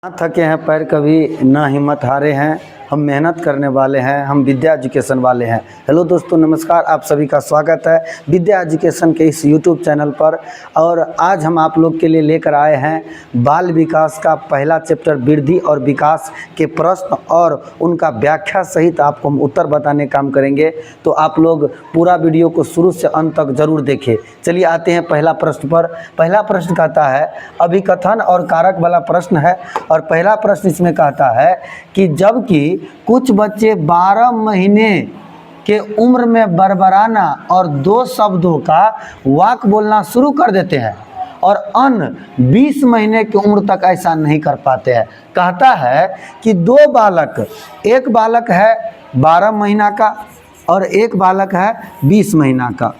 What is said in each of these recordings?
ना थके हैं पैर कभी, ना हिम्मत हारे हैं, हम मेहनत करने वाले हैं, हम विद्या एजुकेशन वाले हैं। हेलो दोस्तों, नमस्कार। आप सभी का स्वागत है विद्या एजुकेशन के इस यूट्यूब चैनल पर। और आज हम आप लोग के लिए लेकर आए हैं बाल विकास का पहला चैप्टर वृद्धि और विकास के प्रश्न और उनका व्याख्या सहित आपको हम उत्तर बताने का काम करेंगे। तो आप लोग पूरा वीडियो को शुरू से अंत तक जरूर देखें। चलिए आते हैं पहला प्रश्न पर। पहला प्रश्न कहता है, अभिकथन और कारक वाला प्रश्न है। और पहला प्रश्न इसमें कहता है कि जबकि कुछ बच्चे 12 महीने के उम्र में बरबराना और 2 शब्दों का वाक्य बोलना शुरू कर देते हैं और अन्य 20 महीने की उम्र तक ऐसा नहीं कर पाते हैं। कहता है कि 2 बालक, एक बालक है 12 महीना का और एक बालक है 20 महीना का।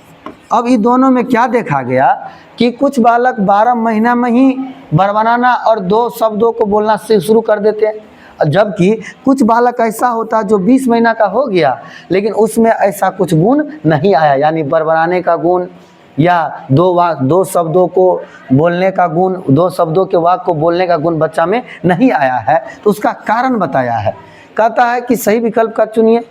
अब ये दोनों में क्या देखा गया कि कुछ बालक 12 महीना में ही बरबराना और 2 शब्दों को बोलना से शुरू कर देते हैं, जबकि कुछ बालक ऐसा होता है जो 20 महीना का हो गया लेकिन उसमें ऐसा कुछ गुण नहीं आया, यानी बरबराने का गुण या 2 शब्दों को बोलने का गुण, 2 शब्दों के वाक्य को बोलने का गुण बच्चा में नहीं आया है। तो उसका कारण बताया है। कहता है कि सही विकल्प का चुनिए।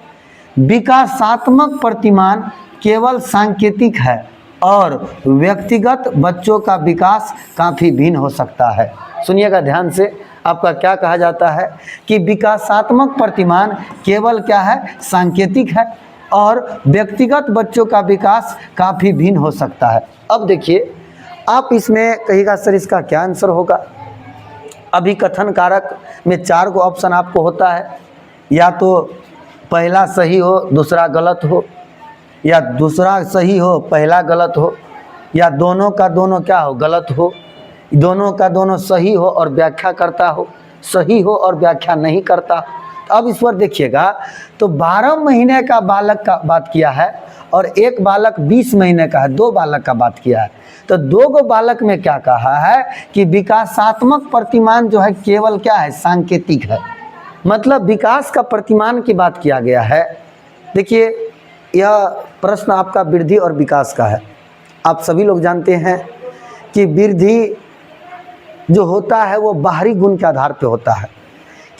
विकासात्मक प्रतिमान केवल सांकेतिक है और व्यक्तिगत बच्चों का विकास काफ़ी भिन्न हो सकता है। सुनिएगा ध्यान से, आपका क्या कहा जाता है कि विकासात्मक प्रतिमान केवल क्या है, सांकेतिक है और व्यक्तिगत बच्चों का विकास काफ़ी भिन्न हो सकता है। अब देखिए, आप इसमें कहिएगा सर इसका क्या आंसर होगा। अभिकथन कारक में 4 को ऑप्शन आपको होता है, या तो पहला सही हो दूसरा गलत हो, या दूसरा सही हो पहला गलत हो, या दोनों का दोनों क्या हो, गलत हो, दोनों का दोनों सही हो और व्याख्या करता हो, सही हो और व्याख्या नहीं करता। अब इस पर देखिएगा, तो 12 महीने का बालक का बात किया है और एक बालक 20 महीने का है, 2 बालक का बात किया है। तो 2 बालक में क्या कहा है कि विकासात्मक प्रतिमान जो है केवल क्या है, सांकेतिक है, मतलब विकास का प्रतिमान की बात किया गया है। देखिए, यह प्रश्न आपका वृद्धि और विकास का है। आप सभी लोग जानते हैं कि वृद्धि जो होता है वो बाहरी गुण के आधार पे होता है,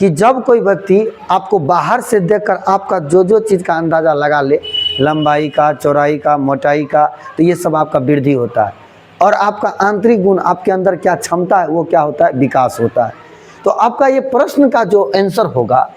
कि जब कोई व्यक्ति आपको बाहर से देखकर आपका जो चीज़ का अंदाज़ा लगा ले, लंबाई का, चौड़ाई का, मोटाई का, तो ये सब आपका वृद्धि होता है। और आपका आंतरिक गुण, आपके अंदर क्या क्षमता है, वो क्या होता है, विकास होता है। तो आपका ये प्रश्न का जो आंसर होगा,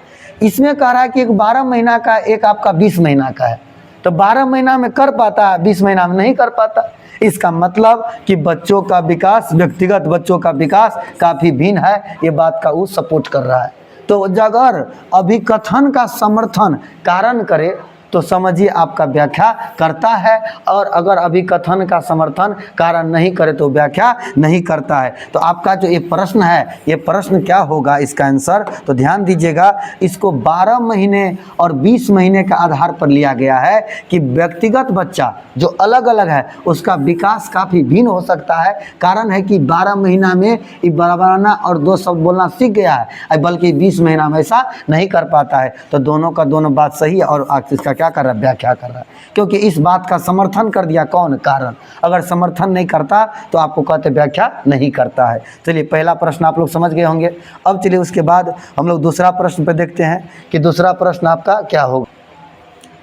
इसमें कह रहा है कि एक 12 महीना का, एक आपका 20 महीना का है। तो 12 महीना में कर पाता है, 20 महीना में नहीं कर पाता। इसका मतलब कि बच्चों का विकास, व्यक्तिगत बच्चों का विकास काफ़ी भिन्न है। ये बात का वो सपोर्ट कर रहा है। तो अगर अभिकथन का समर्थन कारण करे तो समझिए आपका व्याख्या करता है, और अगर अभिकथन का समर्थन कारण नहीं करे तो व्याख्या नहीं करता है। तो आपका जो ये प्रश्न है, ये प्रश्न क्या होगा इसका आंसर, तो ध्यान दीजिएगा। इसको 12 महीने और 20 महीने का आधार पर लिया गया है कि व्यक्तिगत बच्चा जो अलग अलग है उसका विकास काफ़ी भिन्न हो सकता है। कारण है कि 12 महीना में ये बरबराना और 2 शब्द बोलना सीख गया है, बल्कि 20 महीना में ऐसा नहीं कर पाता है। तो दोनों का दोनों बात सही है और इसका क्या कर रहा है, व्याख्या कर रहा है, क्योंकि इस बात का समर्थन कर दिया कौन, कारण। अगर समर्थन नहीं करता तो आपको कहते व्याख्या नहीं करता है। चलिए, पहला प्रश्न आप लोग समझ गए होंगे। अब चलिए उसके बाद हम लोग दूसरा प्रश्न पे देखते हैं कि दूसरा प्रश्न आपका क्या होगा।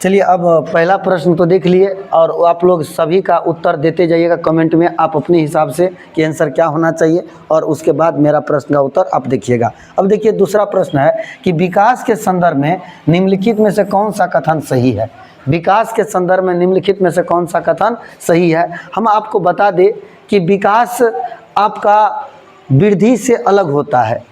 चलिए, अब पहला प्रश्न तो देख लिए और आप लोग सभी का उत्तर देते जाइएगा कमेंट में, आप अपने हिसाब से कि आंसर क्या होना चाहिए, और उसके बाद मेरा प्रश्न का उत्तर आप देखिएगा। अब देखिए, दूसरा प्रश्न है कि विकास के संदर्भ में निम्नलिखित में से कौन सा कथन सही है। विकास के संदर्भ में निम्नलिखित में से कौन सा कथन सही है। हम आपको बता दें कि विकास आपका वृद्धि से अलग होता है।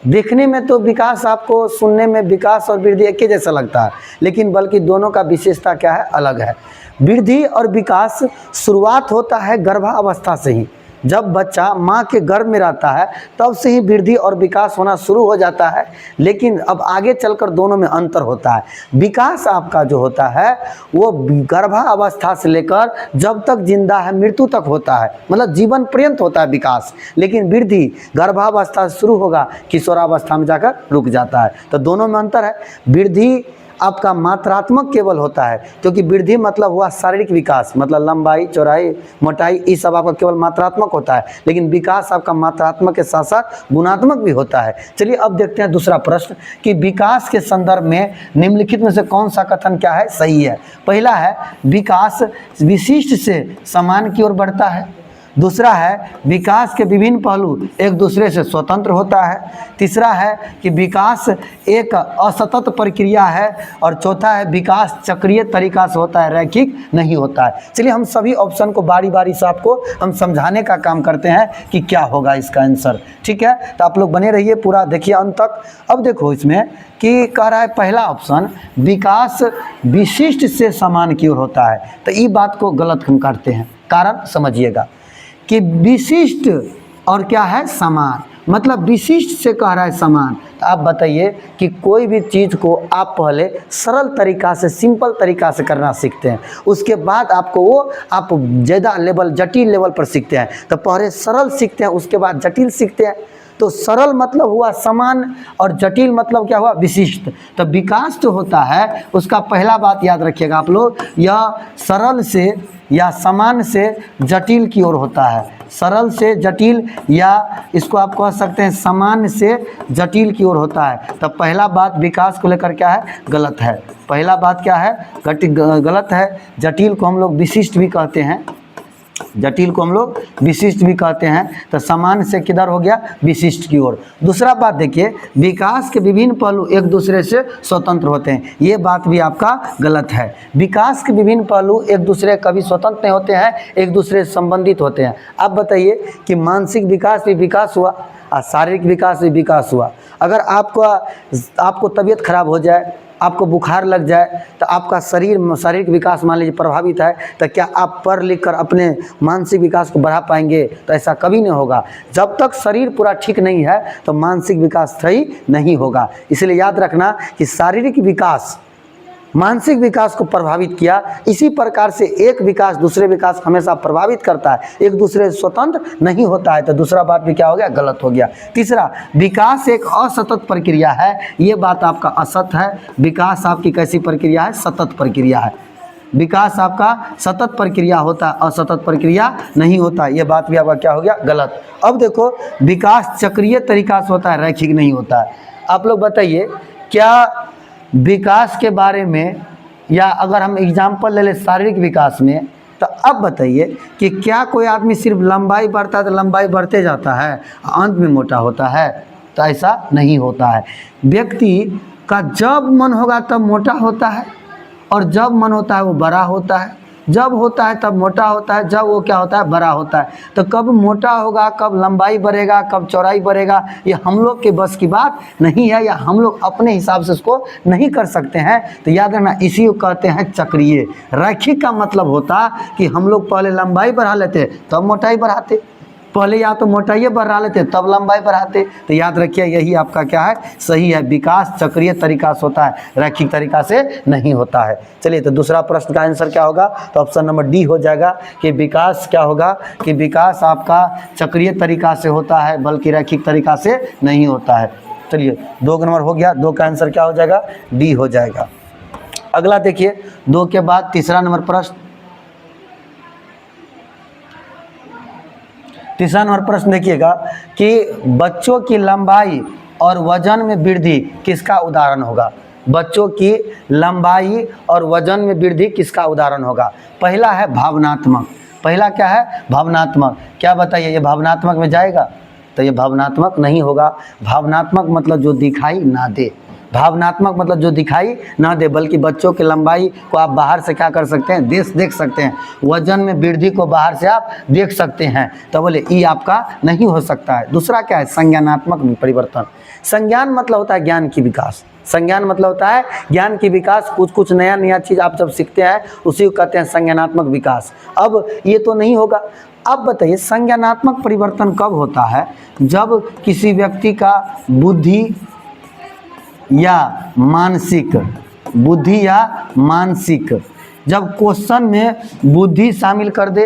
देखने में तो विकास, आपको सुनने में विकास और वृद्धि एक ही जैसा लगता है, लेकिन बल्कि दोनों का विशेषता क्या है, अलग है। वृद्धि और विकास शुरुआत होता है गर्भावस्था से ही। जब बच्चा माँ के गर्भ में रहता है तब से ही वृद्धि और विकास होना शुरू हो जाता है, लेकिन अब आगे चलकर दोनों में अंतर होता है। विकास आपका जो होता है वो गर्भावस्था से लेकर जब तक जिंदा है मृत्यु तक होता है, मतलब जीवन पर्यंत होता है विकास। लेकिन वृद्धि गर्भावस्था से शुरू होगा, किशोरावस्था में जाकर रुक जाता है। तो दोनों में अंतर है। वृद्धि आपका मात्रात्मक केवल होता है, क्योंकि वृद्धि मतलब हुआ शारीरिक विकास, मतलब लंबाई, चौड़ाई, मोटाई, ये सब आपका केवल मात्रात्मक होता है। लेकिन विकास आपका मात्रात्मक के साथ साथ गुणात्मक भी होता है। चलिए अब देखते हैं दूसरा प्रश्न कि विकास के संदर्भ में निम्नलिखित में से कौन सा कथन क्या है सही है। पहला है विकास विशिष्ट से समान की ओर बढ़ता है। दूसरा है विकास के विभिन्न पहलू एक दूसरे से स्वतंत्र होता है। तीसरा है कि विकास एक असतत प्रक्रिया है। और चौथा है विकास चक्रीय तरीका से होता है, रैखिक नहीं होता है। चलिए हम सभी ऑप्शन को बारी बारी से आपको हम समझाने का काम करते हैं कि क्या होगा इसका आंसर। ठीक है, तो आप लोग बने रहिए, पूरा देखिए अंत तक। अब देखो इसमें कि कह रहा है पहला ऑप्शन विकास विशिष्ट से समान की ओर होता है, तो ये बात को गलत हम करते हैं। कारण समझिएगा कि विशिष्ट और क्या है समान, मतलब विशिष्ट से कह रहा है समान। तो आप बताइए कि कोई भी चीज़ को आप पहले सरल तरीका से, सिंपल तरीका से करना सीखते हैं, उसके बाद आपको वो आप ज़्यादा लेवल, जटिल लेवल पर सीखते हैं। तो पहले सरल सीखते हैं, उसके बाद जटिल सीखते हैं। तो सरल मतलब हुआ समान और जटिल मतलब क्या हुआ विशिष्ट। तो विकास जो होता है उसका पहला बात याद रखिएगा आप लोग, यह सरल से या समान से जटिल की ओर होता है। सरल से जटिल, या इसको आप कह सकते हैं समान से जटिल की ओर होता है। तो पहला बात विकास को लेकर क्या है गलत है। पहला बात क्या है गलत है। जटिल को हम लोग विशिष्ट भी कहते हैं, जटिल को हम लोग विशिष्ट भी कहते हैं। तो समान से किधर हो गया विशिष्ट की ओर। दूसरा बात देखिए विकास के विभिन्न पहलू एक दूसरे से स्वतंत्र होते हैं, ये बात भी आपका गलत है। विकास के विभिन्न पहलू एक दूसरे कभी स्वतंत्र नहीं होते हैं, एक दूसरे से संबंधित होते हैं। अब बताइए कि मानसिक विकास भी विकास हुआ और शारीरिक विकास भी विकास हुआ। अगर आपको तबीयत खराब हो जाए, आपको बुखार लग जाए, तो आपका शारीरिक विकास मान लीजिए प्रभावित है, तो क्या आप पढ़ लिख कर अपने मानसिक विकास को बढ़ा पाएंगे? तो ऐसा कभी नहीं होगा। जब तक शरीर पूरा ठीक नहीं है तो मानसिक विकास सही नहीं होगा। इसलिए याद रखना कि शारीरिक विकास मानसिक विकास को प्रभावित किया, इसी प्रकार से एक विकास दूसरे विकास हमेशा प्रभावित करता है, एक दूसरे से स्वतंत्र नहीं होता है। तो दूसरा बात भी क्या हो गया गलत हो गया। तीसरा विकास एक असतत प्रक्रिया है, ये बात आपका असत है। विकास आपकी कैसी प्रक्रिया है? सतत प्रक्रिया है। विकास आपका सतत प्रक्रिया होता है, असतत प्रक्रिया नहीं होता, ये बात भी आपका क्या हो गया गलत। अब देखो विकास चक्रीय तरीका से होता है, रैखिक नहीं होता है। आप लोग बताइए क्या विकास के बारे में, या अगर हम एग्जाम्पल ले लें शारीरिक विकास में, तो अब बताइए कि क्या कोई आदमी सिर्फ लंबाई बढ़ता है तो लंबाई बढ़ते जाता है, अंत में मोटा होता है? तो ऐसा नहीं होता है। व्यक्ति का जब मन होगा तब मोटा होता है, और जब मन होता है वो बड़ा होता है। जब होता है तब मोटा होता है, जब वो क्या होता है बड़ा होता है। तो कब मोटा होगा, कब लंबाई बढ़ेगा, कब चौड़ाई बढ़ेगा, ये हम लोग के बस की बात नहीं है, या हम लोग अपने हिसाब से उसको नहीं कर सकते हैं। तो याद रखना इसी को कहते हैं चक्रीय। रैखिक का मतलब होता कि हम लोग पहले लंबाई बढ़ा लेते तब मोटाई बढ़ाते, पहले या तो मोटाई बढ़ा लेते तब लंबाई बढ़ाते। तो याद रखिए यही आपका क्या है सही है। विकास चक्रीय तरीका से होता है, रैखिक तरीका से नहीं होता है। चलिए तो दूसरा प्रश्न का आंसर क्या होगा? तो ऑप्शन नंबर डी हो जाएगा कि विकास क्या होगा कि विकास आपका चक्रीय तरीका से होता है, बल्कि रैखिक तरीका से नहीं होता है। चलिए 2 नंबर हो गया, 2 का आंसर क्या हो जाएगा? डी हो जाएगा। अगला देखिए 2 के बाद तीसरा नंबर प्रश्न। तीसरा नंबर प्रश्न देखिएगा कि बच्चों की लंबाई और वजन में वृद्धि किसका उदाहरण होगा? बच्चों की लंबाई और वजन में वृद्धि किसका उदाहरण होगा? पहला है भावनात्मक। पहला क्या है? भावनात्मक। क्या बताइए ये भावनात्मक में जाएगा? तो ये भावनात्मक नहीं होगा। भावनात्मक मतलब जो दिखाई ना दे, भावनात्मक मतलब जो दिखाई ना दे, बल्कि बच्चों की लंबाई को आप बाहर से क्या कर सकते हैं? देख सकते हैं। वजन में वृद्धि को बाहर से आप देख सकते हैं। तो बोले ये आपका नहीं हो सकता है। दूसरा क्या है? संज्ञानात्मक परिवर्तन। संज्ञान मतलब होता है ज्ञान की विकास। संज्ञान मतलब होता है ज्ञान की विकास। कुछ नया चीज़ आप जब सीखते हैं उसी को कहते हैं संज्ञानात्मक विकास। अब ये तो नहीं होगा। अब बताइए संज्ञानात्मक परिवर्तन कब होता है? जब किसी व्यक्ति का बुद्धि या मानसिक, जब क्वेश्चन में बुद्धि शामिल कर दे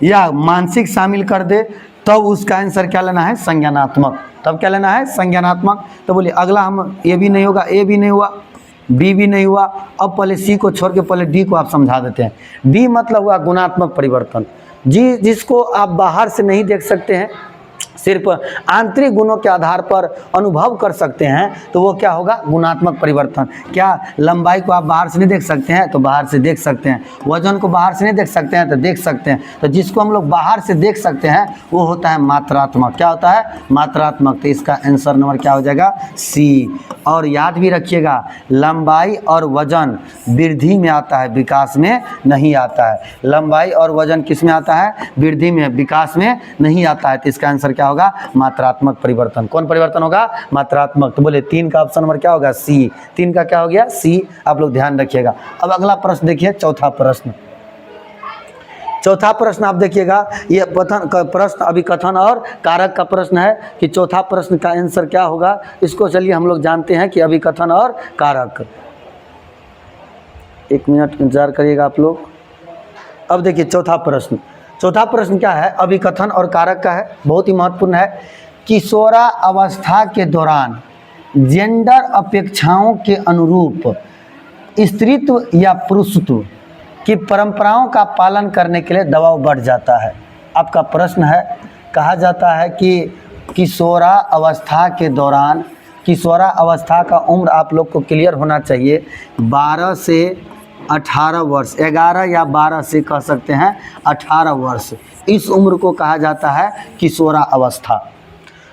या मानसिक शामिल कर दे, तब उसका आंसर क्या लेना है? संज्ञानात्मक। तब क्या लेना है? संज्ञानात्मक। तो बोलिए अगला हम ये भी नहीं होगा, ए भी नहीं हुआ, बी भी नहीं हुआ। अब पहले सी को छोड़ के पहले डी को आप समझा देते हैं। डी मतलब हुआ गुणात्मक परिवर्तन। जी जिसको आप बाहर से नहीं देख सकते हैं, सिर्फ आंतरिक गुणों के आधार पर अनुभव कर सकते हैं, तो वो क्या होगा, गुणात्मक परिवर्तन। क्या लंबाई को आप बाहर से नहीं देख सकते हैं, तो बाहर से देख सकते हैं। वजन को बाहर से नहीं देख सकते हैं, तो देख सकते हैं। तो जिसको हम लोग बाहर से देख सकते हैं वो होता है मात्रात्मक। क्या होता है, मात्रात्मक। तो इसका आंसर नंबर क्या हो जाएगा, सी। और याद भी रखिएगा, लंबाई और वजन वृद्धि में आता है, विकास में नहीं आता है। लंबाई और वजन किस में आता है, वृद्धि में, विकास में नहीं आता है। तो इसका आंसर क्या होगा, मात्रात्मक परिवर्तन। कौन परिवर्तन होगा, मात्रात्मक। तो बोले 3 का ऑप्शन नंबर क्या होगा, सी। 3 का क्या हो गया, सी। आप लोग ध्यान रखिएगा। अब अगला प्रश्न देखिए, चौथा प्रश्न। चौथा प्रश्न आप देखिएगा, ये प्रश्न अभी कथन और कारक का प्रश्न है कि चौथा प्रश्न का आंसर क्या होगा। इसको चलिए हम लोग जानते हैं कि अभी कथन और कारक। 1 मिनट इंतजार करिएगा आप लोग। अब देखिए चौथा प्रश्न। चौथा प्रश्न क्या है, अभी कथन और कारक का है, बहुत ही महत्वपूर्ण है। किशोरावस्था के दौरान जेंडर अपेक्षाओं के अनुरूप स्त्रीत्व या पुरुषत्व की परंपराओं का पालन करने के लिए दबाव बढ़ जाता है। आपका प्रश्न है, कहा जाता है कि किशोरावस्था के दौरान, किशोरावस्था का उम्र आप लोग को क्लियर होना चाहिए, 12 से 18 वर्ष, 11 या 12 से कह सकते हैं 18 वर्ष, इस उम्र को कहा जाता है किशोरावस्था।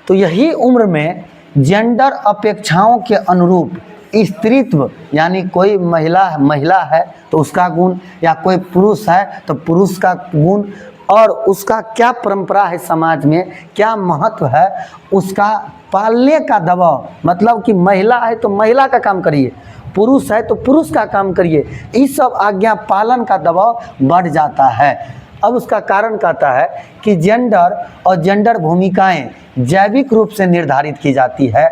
तो यही उम्र में जेंडर अपेक्षाओं के अनुरूप स्त्रीत्व, यानी कोई महिला है तो उसका गुण, या कोई पुरुष है तो पुरुष का गुण, और उसका क्या परंपरा है समाज में, क्या महत्व है, उसका पालने का दबाव। मतलब कि महिला है तो महिला का काम करिए, पुरुष है तो पुरुष का काम करिए, इस सब आज्ञा पालन का दबाव बढ़ जाता है। अब उसका कारण कहता है कि जेंडर और जेंडर भूमिकाएं जैविक रूप से निर्धारित की जाती है।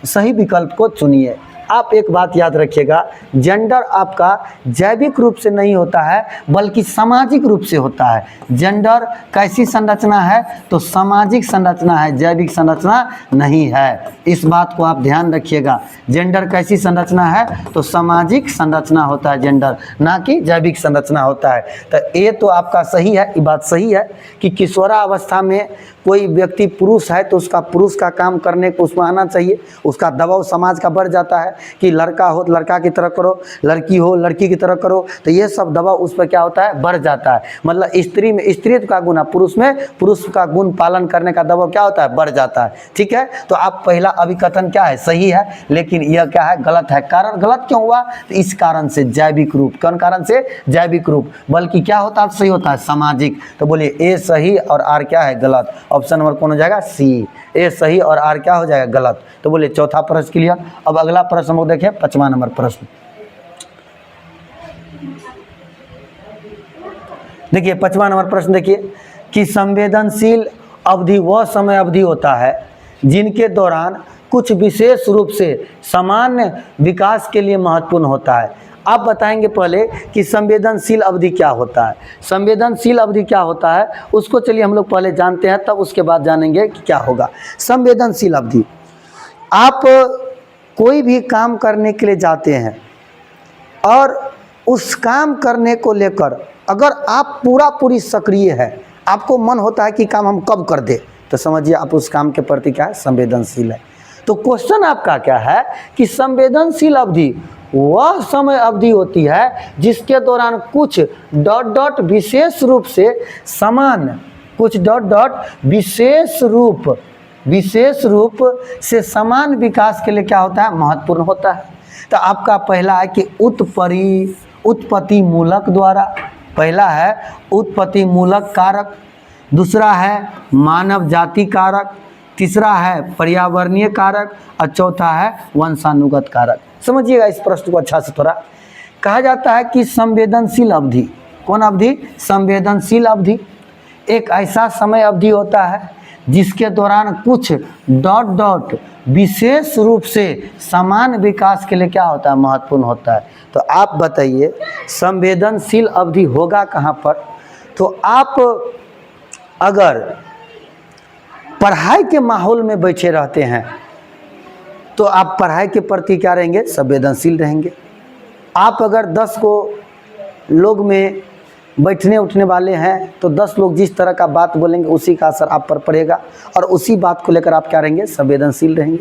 सही विकल्प को चुनिए। आप एक बात याद रखिएगा, जेंडर आपका जैविक रूप से नहीं होता है बल्कि सामाजिक रूप से होता है। जेंडर कैसी संरचना है, तो सामाजिक संरचना है, जैविक संरचना नहीं है। इस बात को आप ध्यान रखिएगा। जेंडर कैसी संरचना है, तो सामाजिक संरचना होता है जेंडर, ना कि जैविक संरचना होता है। तो ये तो आपका सही है, ये बात सही है कि किशोरावस्था में कोई व्यक्ति पुरुष है तो उसका पुरुष का काम करने को उसमें आना चाहिए। उसका दबाव समाज का बढ़ जाता है कि लड़का हो तो लड़का की तरह करो, लड़की हो लड़की की तरह करो, तो ये सब दबाव उस पर क्या होता है, बढ़ जाता है। मतलब स्त्री में स्त्रीत्व का गुण, पुरुष में पुरुष का गुण पालन करने का दबाव क्या होता है, बढ़ जाता है। ठीक है, तो आप पहला अभिकथन क्या है, सही है, लेकिन यह क्या है, गलत है। कारण गलत क्यों हुआ, तो इस कारण से जैविक रूप, कौन कारण से, जैविक रूप, बल्कि क्या होता है, सही होता है, सामाजिक। तो बोलिए ए सही और आर क्या है, गलत। ऑप्शन नंबर कौन हो जाएगा, सी। ए सही और आर क्या हो जाएगा, गलत। तो बोलिए चौथा प्रश्न क्लियर। अब अगला प्रश्न हम लोग देखें, 5वां नंबर प्रश्न। देखिए 5वां नंबर प्रश्न देखिए कि संवेदनशील अवधि वह समय अवधि होता है जिनके दौरान कुछ विशेष रूप से सामान्य विकास के लिए महत्वपूर्ण होता है। आप बताएंगे पहले कि संवेदनशील अवधि क्या होता है। संवेदनशील अवधि क्या होता है उसको चलिए हम लोग पहले जानते हैं, तब उसके बाद जानेंगे कि क्या होगा। संवेदनशील अवधि, आप कोई भी काम करने के लिए जाते हैं और उस काम करने को लेकर अगर आप पूरी सक्रिय है, आपको मन होता है कि काम हम कब कर दे, तो समझिए आप उस काम के प्रति क्या है, संवेदनशील है। तो क्वेश्चन आपका क्या है कि संवेदनशील अवधि वह समय अवधि होती है जिसके दौरान कुछ ... विशेष रूप से समान, कुछ ... विशेष रूप से समान विकास के लिए क्या होता है, महत्वपूर्ण होता है। तो आपका पहला है कि उत्पत्ति मूलक द्वारा, पहला है उत्पत्ति मूलक कारक, दूसरा है मानव जाति कारक, तीसरा है पर्यावरणीय कारक और चौथा है वंशानुगत कारक। समझिएगा इस प्रश्न को अच्छा से थोड़ा। कहा जाता है कि संवेदनशील अवधि, कौन अवधि, संवेदनशील अवधि एक ऐसा समय अवधि होता है जिसके दौरान कुछ ... विशेष रूप से समान विकास के लिए क्या होता है, महत्वपूर्ण होता है। तो आप बताइए संवेदनशील अवधि होगा कहाँ पर। तो आप अगर पढ़ाई के माहौल में बैठे रहते हैं तो आप पढ़ाई के प्रति क्या रहेंगे, संवेदनशील रहेंगे। आप अगर 10 को लोग में बैठने उठने वाले हैं तो 10 लोग जिस तरह का बात बोलेंगे उसी का असर आप पर पड़ेगा और उसी बात को लेकर आप क्या रहेंगे, संवेदनशील रहेंगे।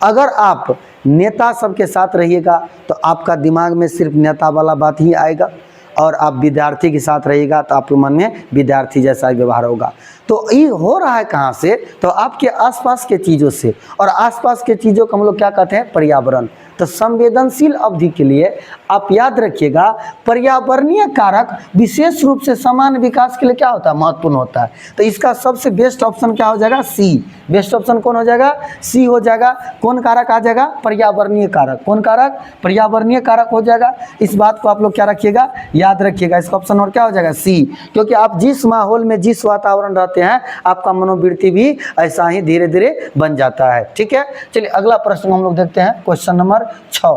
अगर आप नेता सबके साथ रहिएगा तो आपका दिमाग में सिर्फ नेता वाला बात ही आएगा और आप विद्यार्थी के साथ रहिएगा तो आपके मन में विद्यार्थी जैसा व्यवहार होगा। तो ये हो रहा है कहाँ से, तो आपके आसपास के चीज़ों से, और आसपास के चीज़ों को हम लोग क्या कहते हैं, पर्यावरण। तो संवेदनशील अवधि के लिए आप याद रखिएगा पर्यावरणीय कारक विशेष रूप से समान विकास के लिए क्या होता है, महत्वपूर्ण होता है। तो इसका सबसे बेस्ट ऑप्शन क्या हो जाएगा, सी। बेस्ट ऑप्शन कौन हो जाएगा, सी हो जाएगा। कौन कारक आ जाएगा, पर्यावरणीय कारक। कौन कारक, पर्यावरणीय कारक हो जाएगा। इस बात को आप लोग क्या रखिएगा, याद रखिएगा। इसका ऑप्शन और क्या हो जाएगा, सी। क्योंकि आप जिस माहौल में जिस वातावरण रहते हैं आपका मनोवृत्ति भी ऐसा ही धीरे धीरे बन जाता है। ठीक है, चलिए अगला प्रश्न हम लोग देखते हैं, क्वेश्चन नंबर 6।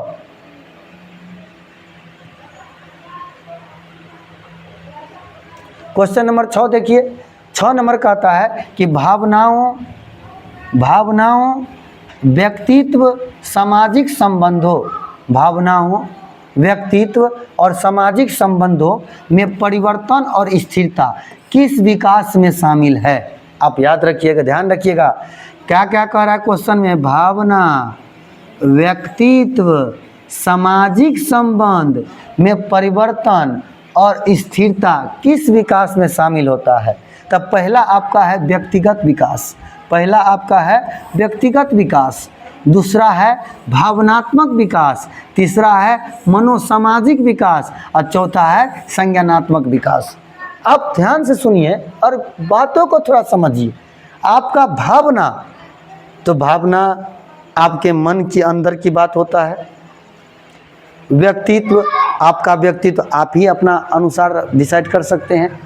क्वेश्चन नंबर 6 देखिए। 6 नंबर कहता है कि भावनाओं, व्यक्तित्व, सामाजिक संबंधों, भावनाओं, व्यक्तित्व और सामाजिक संबंधों में परिवर्तन और स्थिरता किस विकास में शामिल है। आप याद रखिएगा, ध्यान रखिएगा क्या क्या कह रहा है क्वेश्चन में, भावना, व्यक्तित्व, सामाजिक संबंध में परिवर्तन और स्थिरता किस विकास में शामिल होता है। तब पहला आपका है व्यक्तिगत विकास, पहला आपका है व्यक्तिगत विकास, दूसरा है भावनात्मक विकास, तीसरा है मनोसामाजिक विकास और चौथा है संज्ञानात्मक विकास। आप ध्यान से सुनिए और बातों को थोड़ा समझिए। आपका भावना, तो भावना आपके मन के अंदर की बात होता है। व्यक्तित्व, आपका व्यक्तित्व आप ही अपना अनुसार डिसाइड कर सकते हैं।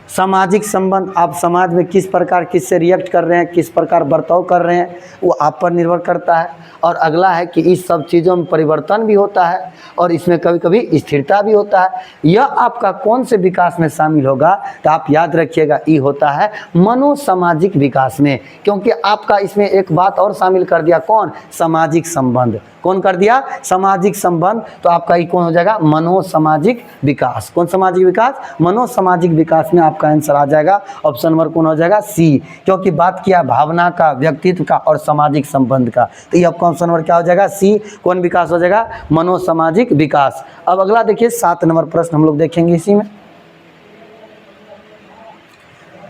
सामाजिक संबंध, आप समाज में किस प्रकार किससे रिएक्ट कर रहे हैं, किस प्रकार बर्ताव कर रहे हैं, वो आप पर निर्भर करता है। और अगला है कि इस सब चीज़ों में परिवर्तन भी होता है और इसमें कभी कभी स्थिरता भी होता है। यह आपका कौन से विकास में शामिल होगा, तो आप याद रखिएगा ये होता है मनोसामाजिक विकास में। क्योंकि आपका इसमें एक बात और शामिल कर दिया, कौन, सामाजिक संबंध। कौन कर दिया, सामाजिक संबंध। तो आपका ये कौन हो जाएगा, मनोसामाजिक विकास। कौन सामाजिक विकास, मनोसामाजिक विकास में आपका आंसर आ जाएगा ऑप्शन नंबर कौन हो जाएगा, सी। क्योंकि बात किया भावना का, व्यक्तित्व का और सामाजिक संबंध का, तो ये आपका ऑप्शन नंबर क्या हो जाएगा, सी। कौन विकास हो जाएगा, मनोसामाजिक विकास। अब अगला देखिए 7 नंबर प्रश्न हम लोग देखेंगे इसी में।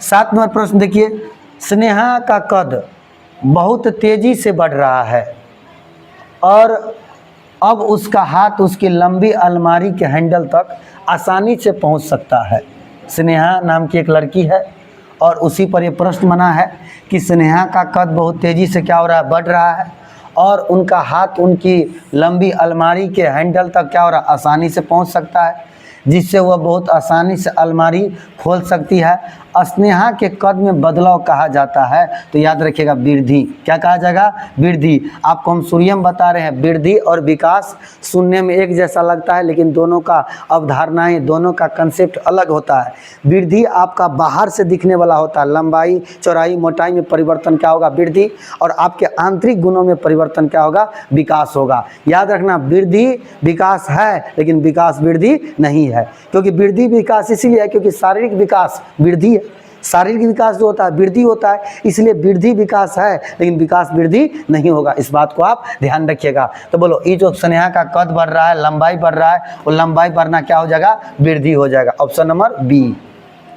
7 नंबर प्रश्न देखिए, स्नेहा का कद बहुत तेजी से बढ़ रहा है और अब उसका हाथ उसकी लंबी अलमारी के हैंडल तक आसानी से पहुंच सकता है। स्नेहा नाम की एक लड़की है और उसी पर ये प्रश्न बना है कि स्नेहा का कद बहुत तेज़ी से क्या हो रहा है, बढ़ रहा है और उनका हाथ उनकी लंबी अलमारी के हैंडल तक क्या हो रहा है, आसानी से पहुंच सकता है, जिससे वह बहुत आसानी से अलमारी खोल सकती है। स्नेहा के कद में बदलाव कहा जाता है, तो याद रखिएगा वृद्धि। क्या कहा जाएगा, वृद्धि। आपको हम सूर्यम बता रहे हैं, वृद्धि और विकास सुनने में एक जैसा लगता है लेकिन दोनों का अवधारणाएं, दोनों का कंसेप्ट अलग होता है। वृद्धि आपका बाहर से दिखने वाला होता है, लंबाई, चौड़ाई, मोटाई में परिवर्तन क्या होगा, वृद्धि। और आपके आंतरिक गुणों में परिवर्तन क्या होगा, विकास होगा। याद रखना, वृद्धि विकास है लेकिन विकास वृद्धि नहीं है। क्योंकि वृद्धि विकास इसीलिए है क्योंकि शारीरिक विकास वृद्धि है, शारीरिक विकास जो होता है वृद्धि होता है, इसलिए वृद्धि विकास है लेकिन विकास वृद्धि नहीं होगा। इस बात को आप ध्यान रखिएगा। तो बोलो, ये जो स्नेहा का कद बढ़ रहा है, लंबाई बढ़ रहा है, वो लंबाई बढ़ना क्या हो जाएगा, वृद्धि हो जाएगा। Option number B.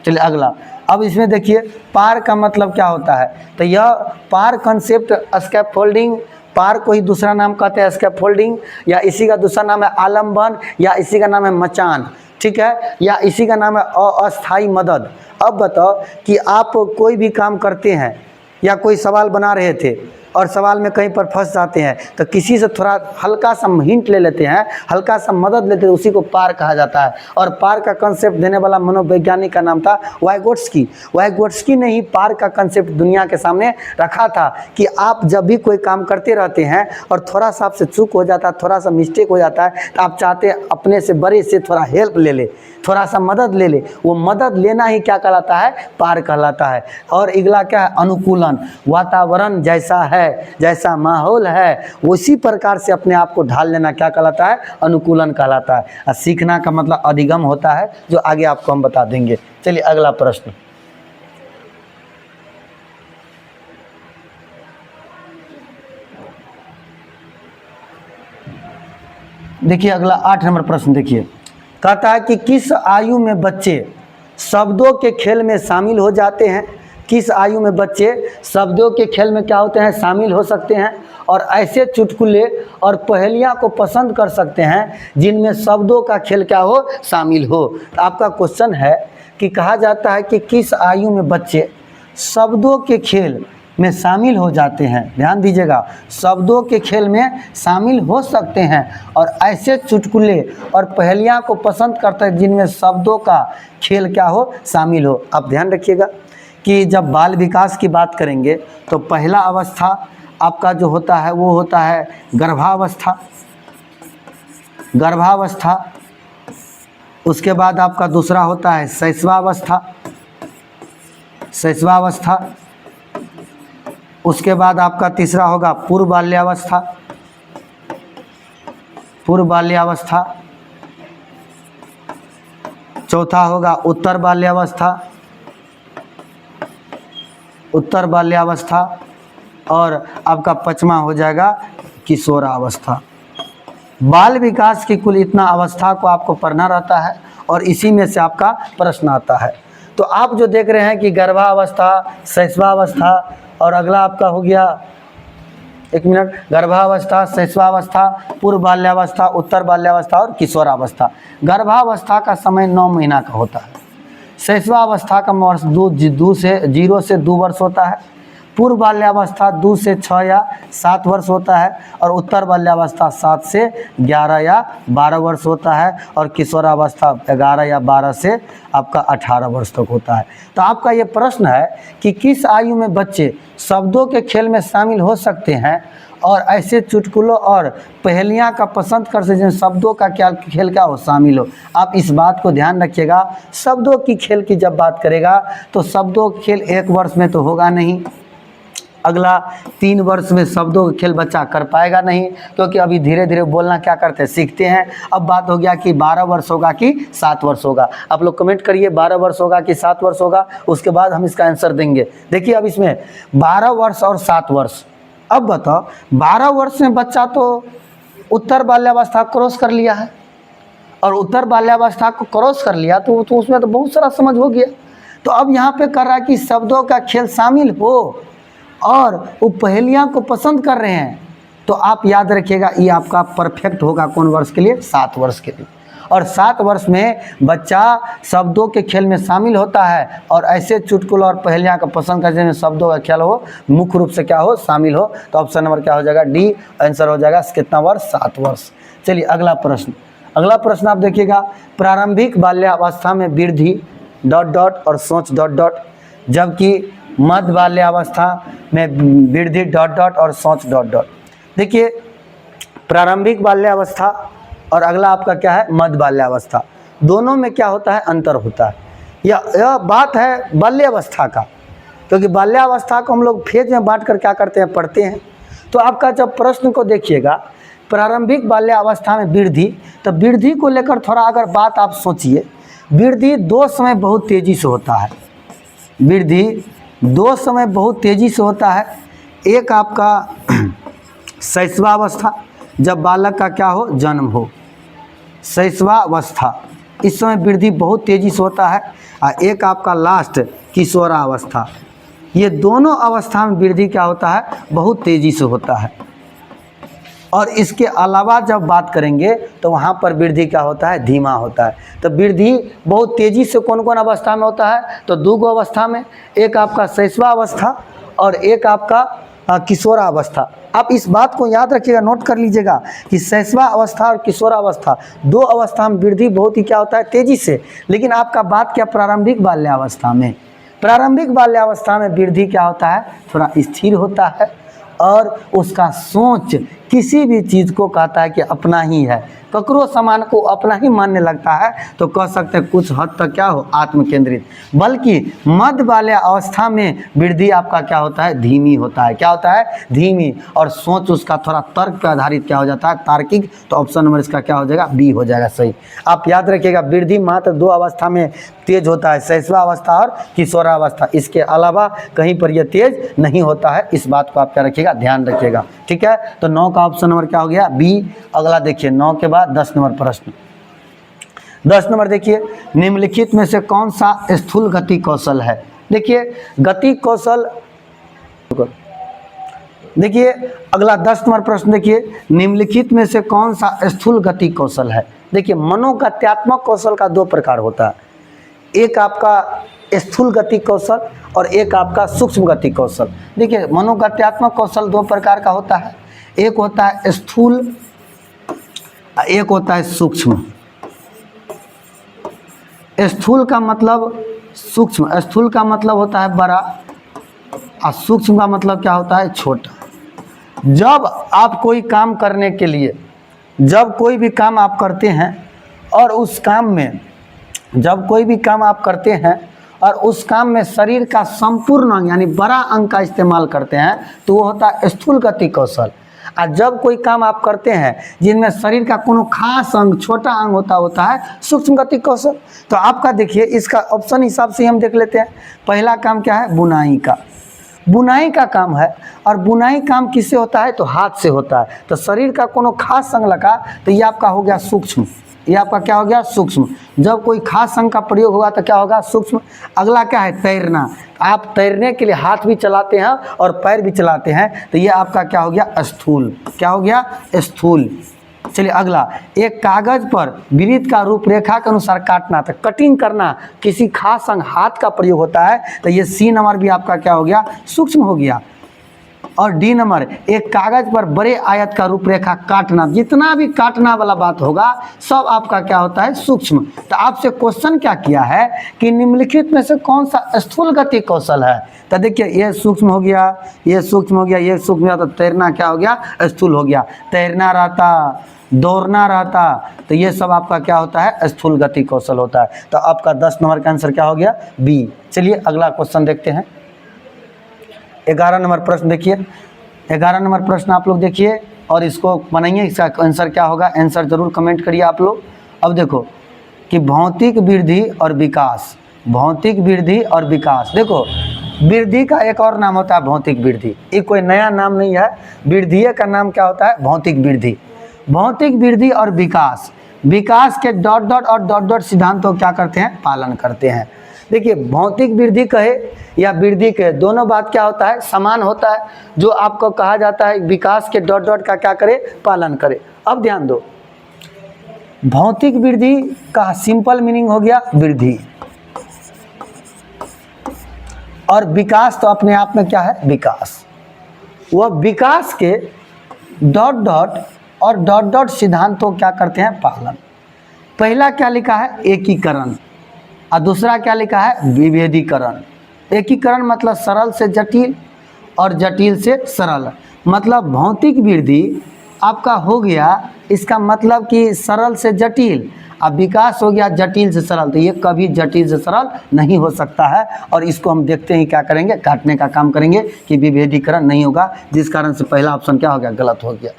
चलिए अगला। अब इसमें देखिए पार का मतलब क्या होता है, तो यह पार कंसेप्ट स्कैफोल्डिंग, पार को ही दूसरा नाम कहते हैं स्कैफोल्डिंग, या इसी का दूसरा नाम है आलम्बन, या इसी का नाम है मचान, ठीक है, या इसी का नाम है अस्थाई मदद। अब बताओ कि आप कोई भी काम करते हैं या कोई सवाल बना रहे थे और सवाल में कहीं पर फंस जाते हैं तो किसी से थोड़ा हल्का सा हिंट ले लेते हैं, हल्का सा मदद लेते हैं, उसी को पार कहा जाता है। और पार का कंसेप्ट देने वाला मनोवैज्ञानिक का नाम था वाइगोट्स्की। वाइगोट्स्की ने ही पार का कंसेप्ट दुनिया के सामने रखा था कि आप जब भी कोई काम करते रहते हैं और थोड़ा सा आपसे चूक हो जाता है, थोड़ा सा मिस्टेक हो जाता है, तो आप चाहते हैं अपने से बड़े से थोड़ा हेल्प ले ले, थोड़ा सा मदद ले ले। वो मदद लेना ही क्या कहलाता है, पार कहलाता है। और अगला क्या है, अनुकूलन। वातावरण जैसा है है, जैसा माहौल है, उसी प्रकार से अपने आप को ढाल लेना क्या कहलाता है? अनुकूलन कहलाता है। और सीखना का मतलब अधिगम होता है, जो आगे आपको हम बता देंगे। चलिए अगला प्रश्न। देखिए अगला 8 नंबर प्रश्न देखिए, कहता है कि किस आयु में बच्चे शब्दों के खेल में शामिल हो जाते हैं? किस आयु में बच्चे शब्दों के खेल में क्या होते हैं? शामिल हो सकते हैं और ऐसे चुटकुले और पहेलियां को पसंद कर सकते हैं जिनमें शब्दों का खेल क्या हो? शामिल हो। तो आपका क्वेश्चन है कि कहा जाता है कि किस आयु में बच्चे शब्दों के खेल में शामिल हो जाते हैं। ध्यान दीजिएगा, शब्दों के खेल में शामिल हो सकते हैं और ऐसे चुटकुले और पहेलियां को पसंद करते हैं जिनमें शब्दों का खेल क्या हो? शामिल हो। आप ध्यान रखिएगा कि जब बाल विकास की बात करेंगे तो पहला अवस्था आपका जो होता है वो होता है गर्भावस्था। गर्भावस्था, उसके बाद आपका दूसरा होता है शैशवावस्था। शैशवावस्था, उसके बाद आपका तीसरा होगा पूर्व बाल्यावस्था। पूर्व बाल्यावस्था, चौथा होगा उत्तर बाल्यावस्था। उत्तर बाल्यावस्था, और आपका पांचवा हो जाएगा किशोरावस्था। बाल विकास की कुल इतना अवस्था को आपको पढ़ना रहता है और इसी में से आपका प्रश्न आता है। तो आप जो देख रहे हैं कि गर्भावस्था, शैशवावस्था और अगला आपका हो गया, एक मिनट, गर्भावस्था, शैशवावस्था, पूर्व बाल्यावस्था, उत्तर बाल्यावस्था और किशोरावस्था। गर्भावस्था का समय 9 महीना का होता है। शैशवावस्था का वर्ष 0 से 2 वर्ष होता है। पूर्व बाल्यावस्था 2 से 6 या 7 वर्ष होता है और उत्तर बाल्यावस्था 7 से 11 या 12 वर्ष होता है और किशोरावस्था 11 या 12 से आपका 18 वर्ष तक होता है। तो आपका ये प्रश्न है कि किस आयु में बच्चे शब्दों के खेल में शामिल हो सकते हैं और ऐसे चुटकुलों और पहेलियां का पसंद कर सकते हैं शब्दों का क्या खेल क्या हो? शामिल हो। आप इस बात को ध्यान रखिएगा, शब्दों की खेल की जब बात करेगा तो शब्दों का खेल 1 वर्ष में तो होगा नहीं, अगला 3 वर्ष में शब्दों का खेल बच्चा कर पाएगा नहीं, क्योंकि अभी धीरे धीरे बोलना क्या करते हैं? सीखते हैं। अब बात हो गया कि 12 वर्ष होगा कि 7 वर्ष होगा। आप लोग कमेंट करिए 12 वर्ष होगा कि 7 वर्ष होगा, उसके बाद हम इसका आंसर देंगे। देखिए अब इसमें 12 वर्ष और 7 वर्ष। अब बताओ 12 वर्ष में बच्चा तो उत्तर बाल्यावस्था क्रॉस कर लिया है और उत्तर बाल्यावस्था को क्रॉस कर लिया तो उसमें तो बहुत सारा समझ हो गया। तो अब यहाँ पे कर रहा है कि शब्दों का खेल शामिल हो और वो पहेलियां को पसंद कर रहे हैं। तो आप याद रखिएगा ये आपका परफेक्ट होगा कौन वर्ष के लिए? 7 वर्ष के लिए। और 7 वर्ष में बच्चा शब्दों के खेल में शामिल होता है और ऐसे चुटकुले और पहेलियां को पसंद करने में शब्दों का खेल हो मुख्य रूप से क्या हो? शामिल हो। तो ऑप्शन नंबर क्या हो जाएगा? डी आंसर हो जाएगा। कितना वर्ष? 7 वर्ष। चलिए अगला प्रश्न। अगला प्रश्न आप देखिएगा, प्रारंभिक बाल्यावस्था में वृद्धि ... और सोच ... जबकि मध्य बाल्यावस्था में वृद्धि ... और सोच ... देखिए प्रारंभिक बाल्यावस्था और अगला आपका क्या है? मध्य बाल्यावस्था। दोनों में क्या होता है? अंतर होता है। यह बात है बाल्यावस्था का, क्योंकि बाल्यावस्था को हम लोग फेज में बांट कर क्या करते हैं? पढ़ते हैं। तो आपका जब प्रश्न को देखिएगा प्रारंभिक बाल्यावस्था में वृद्धि, तो वृद्धि को लेकर थोड़ा अगर बात आप सोचिए, वृद्धि 2 समय बहुत तेज़ी से होता है। वृद्धि 2 समय बहुत तेज़ी से होता है। एक आपका शैशवावस्था, जब बालक का क्या हो? जन्म हो, शैशवावस्था, इस समय वृद्धि बहुत तेज़ी से होता है। और एक आपका लास्ट किशोरावस्था, ये दोनों अवस्था में वृद्धि क्या होता है? बहुत तेज़ी से होता है। और इसके अलावा जब बात करेंगे तो वहाँ पर वृद्धि क्या होता है? धीमा होता है। तो वृद्धि बहुत तेज़ी से कौन कौन अवस्था में होता है? तो 2 अवस्था में, एक आपका शैशवावस्था और एक आपका किशोरावस्था। आप इस बात को याद रखिएगा, नोट कर लीजिएगा कि शैशवावस्था और किशोरावस्था 2 अवस्था में वृद्धि बहुत ही क्या होता है? तेज़ी से। लेकिन आपका बात क्या प्रारंभिक बाल्यावस्था में? प्रारंभिक बाल्यावस्था में वृद्धि क्या होता है? थोड़ा स्थिर होता है और उसका सोच किसी भी चीज़ को कहता है कि अपना ही है, ककरो सामान को अपना ही मानने लगता है तो कह सकते हैं कुछ हद तक क्या हो, आत्म केंद्रित। बल्कि मध्य वाले अवस्था में वृद्धि आपका क्या होता है, धीमी होता है। क्या होता है, धीमी, और सोच उसका थोड़ा तर्क पर आधारित क्या हो जाता है, तार्किक। तो ऑप्शन नंबर इसका क्या हो जाएगा, बी हो जाएगा सही। आप याद रखिएगा वृद्धि मात्र 2 अवस्था में तेज होता है, शैशवावस्था और किशोरावस्था। इसके अलावा कहीं पर यह तेज नहीं होता है, इस बात को आप क्या रखिएगा, ध्यान रखिएगा। ठीक है, तो 9 का ऑप्शन नंबर क्या हो गया, बी। अगला देखिए 9 के बाद 10 नंबर प्रश्न। 10 नंबर देखिए, निम्नलिखित में से कौन सा स्थूल गति कौशल है। देखिए गति कौशल, देखिए अगला 10 नंबर प्रश्न देखिए, निम्नलिखित में से कौन सा स्थूल गति कौशल है। देखिए मनोगत्यात्मक कौशल का 2 प्रकार होता है, एक आपका स्थूल गति कौशल और एक आपका सूक्ष्म गति कौशल। देखिए मनोगत्यात्मक कौशल 2 प्रकार का होता है, एक होता है स्थूल, एक होता है सूक्ष्म। स्थूल का मतलब सूक्ष्म, स्थूल का मतलब होता है बड़ा और सूक्ष्म का मतलब क्या होता है, छोटा। जब आप कोई काम करने के लिए, जब कोई भी काम आप करते हैं और उस काम में, जब कोई भी काम आप करते हैं और उस काम में शरीर का संपूर्ण अंग यानी बड़ा अंग का इस्तेमाल करते हैं तो वो होता है स्थूल गति कौशल। और जब कोई काम आप करते हैं जिनमें शरीर का कोनो खास अंग, छोटा अंग होता है सूक्ष्म गति कौशल। तो आपका देखिए इसका ऑप्शन हिसाब से हम देख लेते हैं। पहला काम क्या है, बुनाई का, बुनाई का काम है। और बुनाई काम किससे होता है, तो हाथ से होता है। तो शरीर का कोनो खास अंग लगा तो ये आपका हो गया सूक्ष्म, ये आपका क्या हो गया, सूक्ष्म। जब कोई खास अंग का प्रयोग होगा तो क्या होगा, सूक्ष्म। अगला क्या है, तैरना। आप तैरने के लिए हाथ भी चलाते हैं और पैर भी चलाते हैं तो ये आपका क्या हो गया, स्थूल। क्या हो गया, स्थूल। चलिए अगला, एक कागज पर वृत्त का रूपरेखा के अनुसार काटना, तो कटिंग करना, किसी खास अंग हाथ का प्रयोग होता है तो ये सी नंबर भी आपका क्या हो गया, सूक्ष्म हो गया। और डी नंबर, एक कागज पर बड़े आयत का रूपरेखा काटना, जितना भी काटना वाला बात होगा सब आपका क्या होता है, सूक्ष्म। तो आपसे क्वेश्चन क्या किया है कि निम्नलिखित में से कौन सा स्थूल गति कौशल है। तो देखिए ये सूक्ष्म हो गया, ये सूक्ष्म हो गया, ये सूक्ष्म हो गया, तो तैरना क्या हो गया, स्थूल हो गया। तैरना रहता, दौड़ना रहता, तो ये सब आपका क्या होता है, स्थूल गति कौशल होता है। तो आपका 10 नंबर का आंसर क्या हो गया, बी। चलिए अगला क्वेश्चन देखते हैं। 11 नंबर प्रश्न देखिए, 11 नंबर प्रश्न आप लोग देखिए और इसको बनाइए, इसका आंसर क्या होगा, आंसर जरूर कमेंट करिए आप लोग। अब देखो कि भौतिक वृद्धि और विकास, भौतिक वृद्धि और विकास। देखो वृद्धि का एक और नाम होता है भौतिक वृद्धि, ये कोई नया नाम नहीं है। वृद्धि का नाम क्या होता है, भौतिक वृद्धि। भौतिक वृद्धि और विकास, विकास के डॉट डॉट और डॉट डॉट सिद्धांतों क्या करते हैं, पालन करते हैं। देखिए भौतिक वृद्धि कहे या वृद्धि कहे, दोनों बात क्या होता है, समान होता है। जो आपको कहा जाता है विकास के डॉट डॉट का क्या करे, पालन करे। अब ध्यान दो, भौतिक वृद्धि का सिंपल मीनिंग हो गया वृद्धि, और विकास तो अपने आप में क्या है, विकास। वह विकास के डॉट डॉट और डॉट डॉट सिद्धांतों क्या करते हैं, पालन। पहला क्या लिखा है, एकीकरण, और दूसरा क्या लिखा है, विभेदीकरण। एकीकरण मतलब सरल से जटिल और जटिल से सरल। मतलब भौतिक वृद्धि आपका हो गया, इसका मतलब कि सरल से जटिल, अब विकास हो गया जटिल से सरल। तो ये कभी जटिल से सरल नहीं हो सकता है, और इसको हम देखते ही क्या करेंगे, काटने का काम करेंगे कि विभेदीकरण नहीं होगा, जिस कारण से पहला ऑप्शन क्या हो गया, गलत हो गया।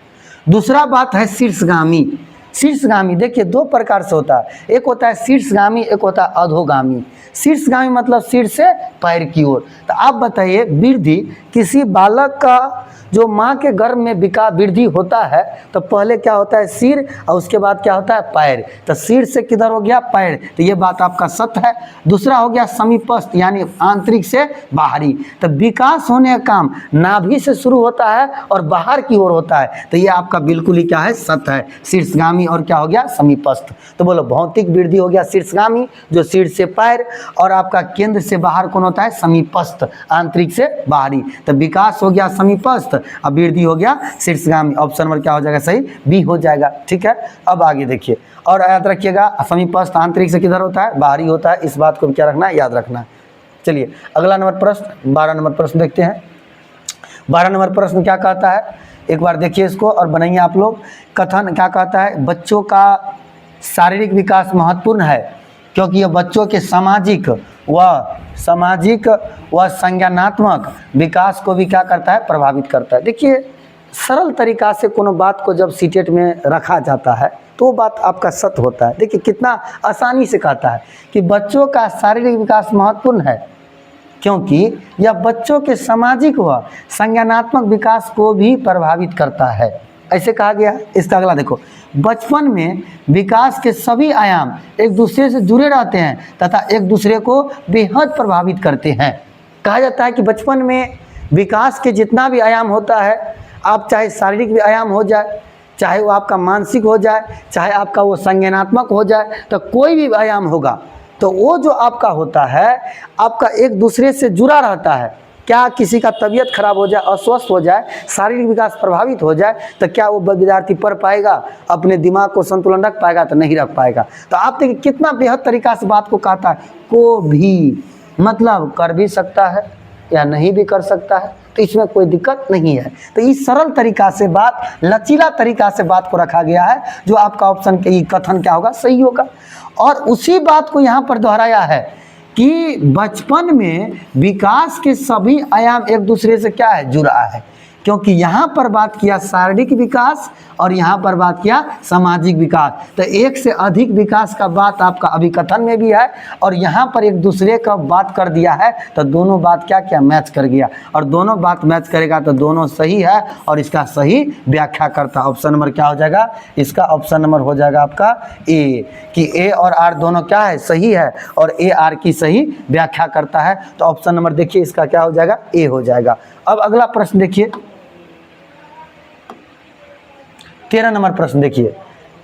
दूसरा बात है शीर्षगामी। शीर्षगामी देखिए 2 प्रकार से होता है, एक होता है शीर्षगामी, एक होता है अधोगामी। शीर्षगामी मतलब शीर्ष से पैर की ओर। तो आप बताइए, वृद्धि किसी बालक का जो माँ के गर्भ में वृद्धि होता है तो पहले क्या होता है, सिर, और उसके बाद क्या होता है, पैर। तो सिर से किधर हो गया, पैर। तो ये बात आपका सत्य है। दूसरा हो गया समीपस्थ यानी आंतरिक से बाहरी। तो विकास होने का काम नाभि से शुरू होता है और बाहर की ओर होता है। तो ये आपका बिल्कुल ही क्या है, सत्य है। शीर्षगामी और क्या हो गया, समीपस्थ। तो बोलो भौतिक वृद्धि हो गया शीर्षगामी जो सिर से पैर, और आपका केंद्र से बाहर कौन होता है, समीपस्थ आंतरिक से बाहरी। तो विकास हो गया समीपस्थ, अब वृद्धि हो गया शीर्षगामी। ऑप्शन नंबर क्या हो जाएगा, सही बी हो जाएगा। ठीक है, अब आगे देखिए और याद रखिएगा, समीपस्थ आंतरिक से किधर होता है, बाहरी होता है। इस बात को भी क्या रखना है, याद रखना है। चलिए अगला नंबर प्रश्न 12 नंबर प्रश्न देखते हैं। 12 नंबर प्रश्न क्या कहता है एक बार देखिए इसको और बनाइए आप लोग। कथन क्या कहता है, बच्चों का शारीरिक विकास महत्वपूर्ण है क्योंकि यह बच्चों के सामाजिक व संज्ञानात्मक विकास को भी क्या करता है, प्रभावित करता है। देखिए सरल तरीका से कोनो बात को जब सीटेट में रखा जाता है तो वो बात आपका सत्य होता है। देखिए कितना आसानी से कहता है कि बच्चों का शारीरिक विकास महत्वपूर्ण है क्योंकि यह बच्चों के सामाजिक व संज्ञानात्मक विकास को भी प्रभावित करता है, ऐसे कहा गया। इसका अगला देखो, बचपन में विकास के सभी आयाम एक दूसरे से जुड़े रहते हैं तथा एक दूसरे को बेहद प्रभावित करते हैं। कहा जाता है कि बचपन में विकास के जितना भी आयाम होता है, आप चाहे शारीरिक भी आयाम हो जाए, चाहे वो आपका मानसिक हो जाए, चाहे आपका वो संज्ञानात्मक हो जाए, तो कोई भी आयाम होगा तो वो जो आपका होता है आपका एक दूसरे से जुड़ा रहता है। क्या किसी का तबीयत खराब हो जाए, अस्वस्थ हो जाए, शारीरिक विकास प्रभावित हो जाए तो क्या वो विद्यार्थी पढ़ पाएगा, अपने दिमाग को संतुलन रख पाएगा? तो नहीं रख पाएगा। तो आप देखिए कितना बेहद तरीका से बात को कहता है, को भी मतलब कर भी सकता है या नहीं भी कर सकता है, तो इसमें कोई दिक्कत नहीं है। तो इस सरल तरीका से बात, लचीला तरीका से बात को रखा गया है, जो आपका ऑप्शन के कथन क्या होगा, सही होगा। और उसी बात को यहाँ पर दोहराया है कि बचपन में विकास के सभी आयाम एक दूसरे से क्या है, जुड़ा है, क्योंकि यहाँ पर बात किया शारीरिक विकास और यहाँ पर बात किया सामाजिक विकास। तो एक से अधिक विकास का बात आपका अभिकथन में भी है और यहाँ पर एक दूसरे का बात कर दिया है, तो दोनों बात क्या क्या मैच कर गया, और दोनों बात मैच करेगा तो दोनों सही है और इसका सही व्याख्या करता। ऑप्शन नंबर क्या हो जाएगा, इसका ऑप्शन नंबर हो जाएगा आपका ए, कि ए और आर दोनों क्या है, सही है और ए आर की सही व्याख्या करता है। तो ऑप्शन नंबर देखिए इसका क्या हो जाएगा, ए हो जाएगा। अब अगला प्रश्न देखिए, 13 नंबर प्रश्न देखिए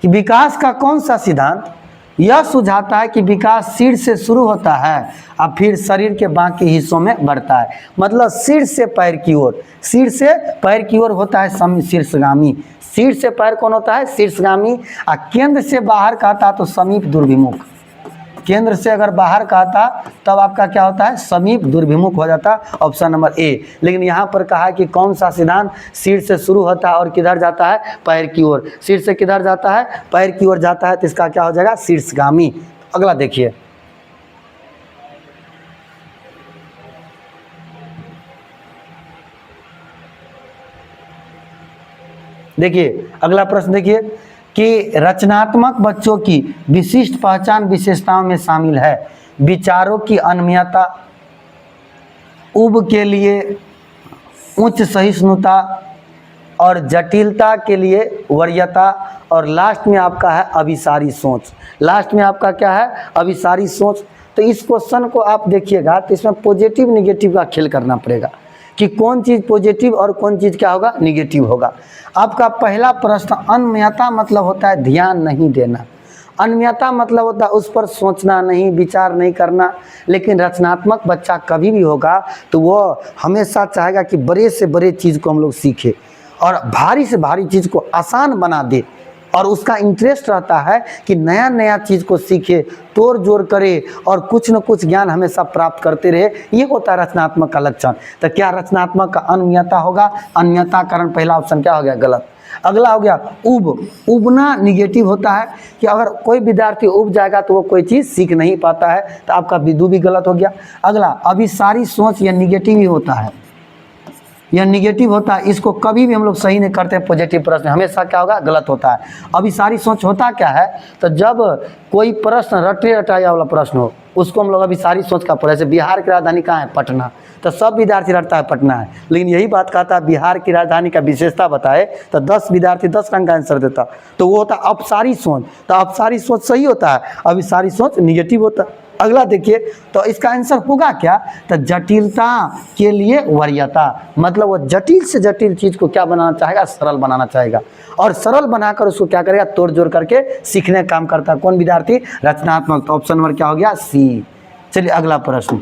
कि विकास का कौन सा सिद्धांत यह सुझाता है कि विकास सिर से शुरू होता है और फिर शरीर के बाकी हिस्सों में बढ़ता है। मतलब सिर से पैर की ओर, सिर से पैर की ओर होता है शीर्षगामी। सिर से पैर कौन होता है, शीर्षगामी। और केंद्र से बाहर कहता तो समीप दुर्भिमुख। केंद्र से अगर बाहर कहता तब आपका क्या होता है, समीप दुर्भिमुख हो जाता, ऑप्शन नंबर ए। लेकिन यहाँ पर कहा है कि कौन सा सिद्धांत सिर से शुरू होता है और किधर जाता है, पैर की ओर। सिर से किधर जाता है, पैर की ओर जाता है, तो इसका क्या हो जाएगा, शीर्षगामी। अगला देखिए, देखिए अगला प्रश्न देखिए कि रचनात्मक बच्चों की विशिष्ट पहचान विशेषताओं में शामिल है विचारों की अनम्यता, उब के लिए उच्च सहिष्णुता और जटिलता के लिए वरीयता, और लास्ट में आपका है अभिसारी सोच। लास्ट में आपका क्या है, अभिसारी सोच। तो इस क्वेश्चन को आप देखिएगा तो इसमें पॉजिटिव निगेटिव का खेल करना पड़ेगा कि कौन चीज़ पॉजिटिव और कौन चीज़ क्या होगा, निगेटिव होगा। आपका पहला प्रश्न, अनम्यता मतलब होता है ध्यान नहीं देना। अनम्यता मतलब होता है उस पर सोचना नहीं, विचार नहीं करना। लेकिन रचनात्मक बच्चा कभी भी होगा तो वो हमेशा चाहेगा कि बड़े से बड़े चीज़ को हम लोग सीखें और भारी से भारी चीज़ को आसान बना दे, और उसका इंटरेस्ट रहता है कि नया नया चीज़ को सीखे, तोड़ जोड़ करे और कुछ न कुछ ज्ञान हमेशा प्राप्त करते रहे। ये होता है रचनात्मक का लक्षण। तो क्या रचनात्मक का अनम्यता होगा, अनम्यता कारण पहला ऑप्शन क्या हो गया, गलत। अगला हो गया उब। उबना निगेटिव होता है कि अगर कोई विद्यार्थी उब जाएगा तो वो कोई चीज़ सीख नहीं पाता है, तो आपका विदु भी गलत हो गया। अगला अभिसारी सोच, यह निगेटिव ही होता है, यह निगेटिव होता है, इसको कभी भी हम लोग सही नहीं करते। पॉजिटिव प्रश्न हमेशा क्या होगा, गलत होता है। अभिसारी सोच होता क्या है, तो जब कोई प्रश्न रटे रटाया वाला प्रश्न हो उसको हम लोग अभिसारी सोच का पढ़े। जैसे बिहार की राजधानी कहाँ है, पटना, तो सब विद्यार्थी रटता है पटना है, लेकिन यही बात कहता है बिहार की राजधानी का विशेषता बताए तो 10 विद्यार्थी 10 रंग का आंसर देता, तो वो होता है अपसारी सोच। तो अपसारी सोच सही होता है, अभिसारी सोच निगेटिव होता है। अगला देखिए, तो इसका आंसर होगा क्या, तो जटिलता के लिए वरीयता। मतलब वो जटिल से जटिल चीज़ को क्या बनाना चाहेगा, सरल बनाना चाहेगा, और सरल बनाकर उसको क्या करेगा, तोड़ जोड़ करके सीखने का काम करता है। कौन विद्यार्थी, रचनात्मक। तो ऑप्शन नंबर क्या हो गया, सी। चलिए अगला प्रश्न,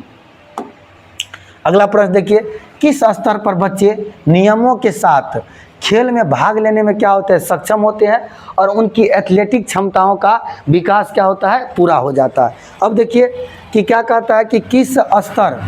अगला प्रश्न देखिए, किस स्तर पर बच्चे नियमों के साथ खेल में भाग लेने में क्या होते हैं, सक्षम होते हैं और उनकी एथलेटिक क्षमताओं का विकास क्या होता है, पूरा हो जाता है। अब देखिए कि क्या कहता है कि किस स्तर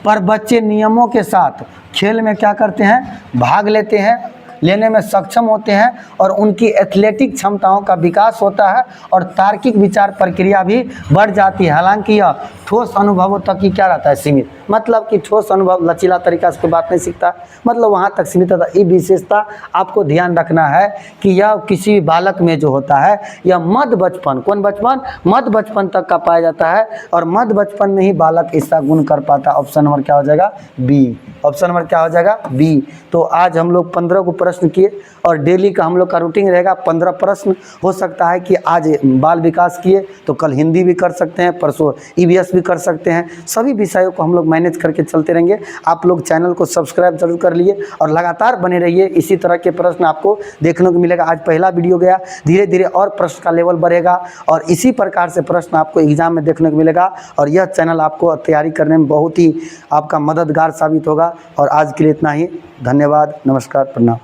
पर बच्चे नियमों के साथ खेल में क्या करते हैं, भाग लेते हैं लेने में सक्षम होते हैं और उनकी एथलेटिक क्षमताओं का विकास होता है और तार्किक विचार प्रक्रिया भी बढ़ जाती है। हालांकि यह ठोस अनुभवों तक ही क्या रहता है, सीमित। मतलब कि ठोस अनुभव लचीला तरीका से कोई बात नहीं सीखता, मतलब वहाँ तक सीमित रहता है। ये विशेषता आपको ध्यान रखना है कि यह किसी भी बालक में जो होता है यह मध्य बचपन, कौन बचपन, मध्य बचपन तक का पाया जाता है और मध्य बचपन में ही बालक इसका गुण कर पाता है। ऑप्शन नंबर क्या हो जाएगा, बी। ऑप्शन नंबर क्या हो जाएगा, बी। तो आज हम लोग 15 को प्रश्न किए और डेली का हम लोग का रूटीन रहेगा 15 प्रश्न। हो सकता है कि आज बाल विकास किए तो कल हिंदी भी कर सकते हैं, परसों ईवीएस भी कर सकते हैं। सभी विषयों को हम लोग मैनेज करके चलते रहेंगे। आप लोग चैनल को सब्सक्राइब जरूर कर लिए और लगातार बने रहिए, इसी तरह के प्रश्न आपको देखने को मिलेगा। आज पहला वीडियो गया, धीरे धीरे और प्रश्न का लेवल बढ़ेगा और इसी प्रकार से प्रश्न आपको एग्जाम में देखने को मिलेगा और यह चैनल आपको तैयारी करने में बहुत ही आपका मददगार साबित होगा। और आज के लिए इतना ही, धन्यवाद, नमस्कार, प्रणाम।